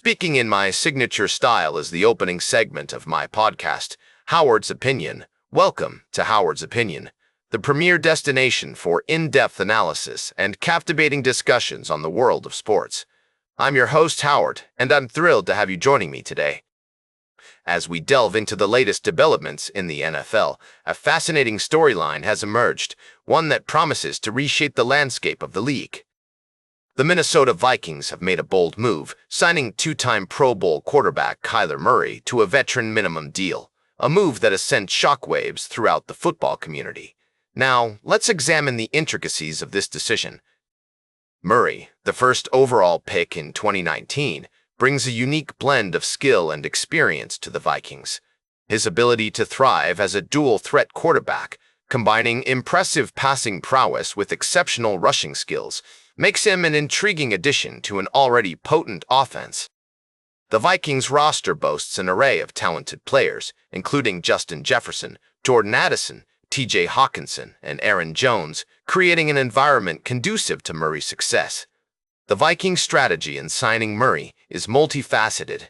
speaking in my signature style as the opening segment of my podcast, Howard's Opinion. Welcome to Howard's Opinion, the premier destination for in-depth analysis and captivating discussions on the world of sports. I'm your host, Howard, and I'm thrilled to have you joining me today. As we delve into the latest developments in the NFL, a fascinating storyline has emerged, one that promises to reshape the landscape of the league. The Minnesota Vikings have made a bold move, signing two-time Pro Bowl quarterback Kyler Murray to a veteran minimum deal, a move that has sent shockwaves throughout the football community. Now, let's examine the intricacies of this decision. Murray, the first overall pick in 2019, brings a unique blend of skill and experience to the Vikings. His ability to thrive as a dual-threat quarterback, combining impressive passing prowess with exceptional rushing skills, makes him an intriguing addition to an already potent offense. The Vikings roster boasts an array of talented players, including Justin Jefferson, Jordan Addison, T.J. Hawkinson, and Aaron Jones, creating an environment conducive to Murray's success. The Vikings' strategy in signing Murray is multifaceted.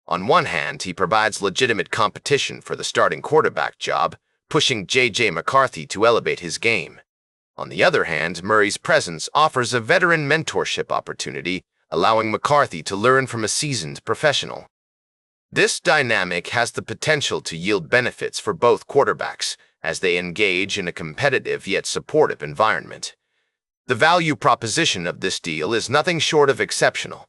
On one hand, he provides legitimate competition for the starting quarterback job, pushing J.J. McCarthy to elevate his game. On the other hand, Murray's presence offers a veteran mentorship opportunity, allowing McCarthy to learn from a seasoned professional. This dynamic has the potential to yield benefits for both quarterbacks as they engage in a competitive yet supportive environment. The value proposition of this deal is nothing short of exceptional.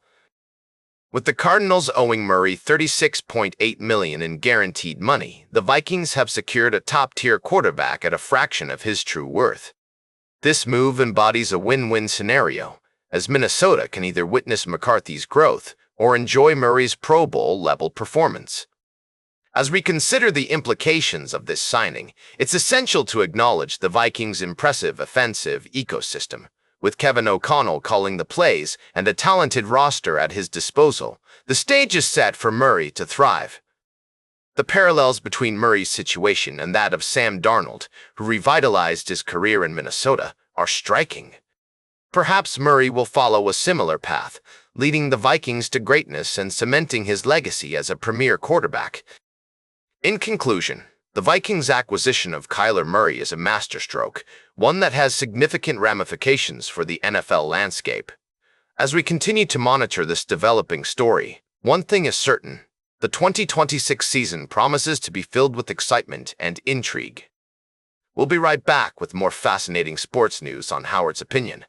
With the Cardinals owing Murray $36.8 million in guaranteed money, the Vikings have secured a top-tier quarterback at a fraction of his true worth. This move embodies a win-win scenario, as Minnesota can either witness McCarthy's growth or enjoy Murray's Pro Bowl-level performance. As we consider the implications of this signing, it's essential to acknowledge the Vikings' impressive offensive ecosystem. With Kevin O'Connell calling the plays and a talented roster at his disposal, the stage is set for Murray to thrive. The parallels between Murray's situation and that of Sam Darnold, who revitalized his career in Minnesota, are striking. Perhaps Murray will follow a similar path, leading the Vikings to greatness and cementing his legacy as a premier quarterback. In conclusion, the Vikings' acquisition of Kyler Murray is a masterstroke, one that has significant ramifications for the NFL landscape. As we continue to monitor this developing story, one thing is certain: the 2026 season promises to be filled with excitement and intrigue. We'll be right back with more fascinating sports news on Howard's Opinion.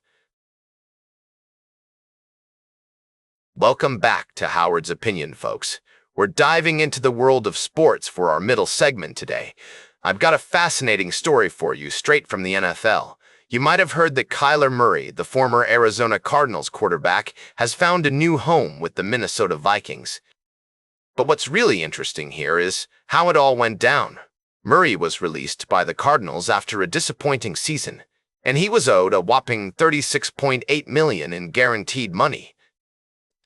Welcome back to Howard's Opinion, folks. We're diving into the world of sports for our middle segment today. I've got a fascinating story for you straight from the NFL. You might have heard that Kyler Murray, the former Arizona Cardinals quarterback, has found a new home with the Minnesota Vikings. But what's really interesting here is how it all went down. Murray was released by the Cardinals after a disappointing season, and he was owed a whopping $36.8 million in guaranteed money.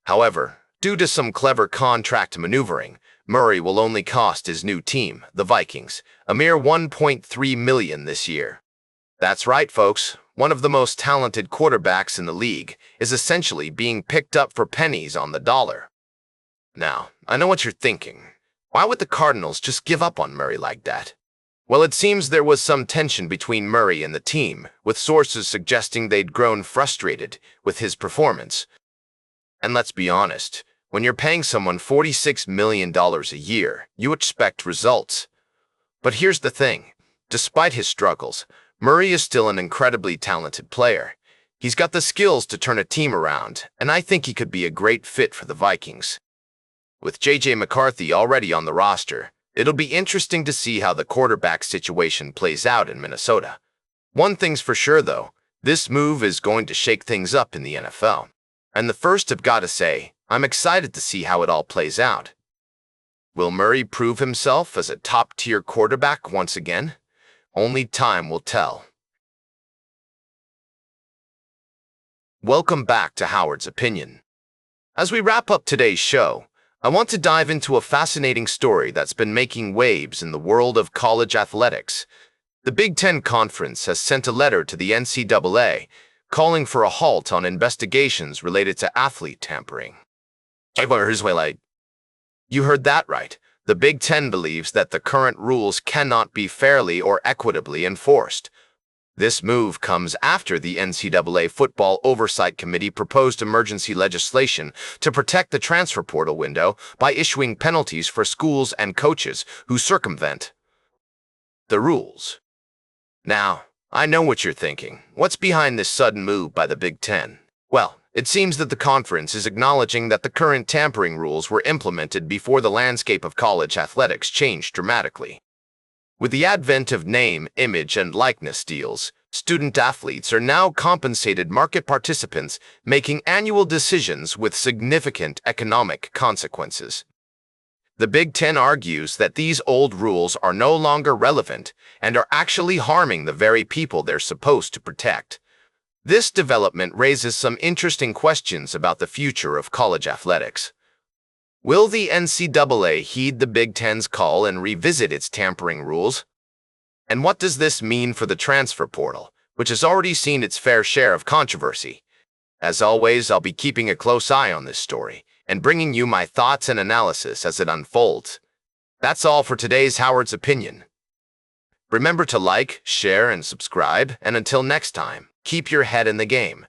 However, due to some clever contract maneuvering, Murray will only cost his new team, the Vikings, a mere $1.3 million this year. That's right, folks. One of the most talented quarterbacks in the league is essentially being picked up for pennies on the dollar. Now, I know what you're thinking. Why would the Cardinals just give up on Murray like that? Well, it seems there was some tension between Murray and the team, with sources suggesting they'd grown frustrated with his performance. And let's be honest, when you're paying someone $46 million a year, you expect results. But here's the thing. Despite his struggles, Murray is still an incredibly talented player. He's got the skills to turn a team around, and I think he could be a great fit for the Vikings. With J.J. McCarthy already on the roster, it'll be interesting to see how the quarterback situation plays out in Minnesota. One thing's for sure, though, this move is going to shake things up in the NFL. And the first I've got to say, I'm excited to see how it all plays out. Will Murray prove himself as a top-tier quarterback once again? Only time will tell. Welcome back to Howard's Opinion. As we wrap up today's show, I want to dive into a fascinating story that's been making waves in the world of college athletics. The Big Ten Conference has sent a letter to the NCAA calling for a halt on investigations related to athlete tampering. You heard that right. The Big Ten believes that the current rules cannot be fairly or equitably enforced. This move comes after the NCAA Football Oversight Committee proposed emergency legislation to protect the transfer portal window by issuing penalties for schools and coaches who circumvent the rules. Now, I know what you're thinking. What's behind this sudden move by the Big Ten? Well, it seems that the conference is acknowledging that the current tampering rules were implemented before the landscape of college athletics changed dramatically. With the advent of name, image, and likeness deals, student athletes are now compensated market participants making annual decisions with significant economic consequences. The Big Ten argues that these old rules are no longer relevant and are actually harming the very people they're supposed to protect. This development raises some interesting questions about the future of college athletics. Will the NCAA heed the Big Ten's call and revisit its tampering rules? And what does this mean for the transfer portal, which has already seen its fair share of controversy? As always, I'll be keeping a close eye on this story and bringing you my thoughts and analysis as it unfolds. That's all for today's Howard's Opinion. Remember to like, share, and subscribe, and until next time, keep your head in the game.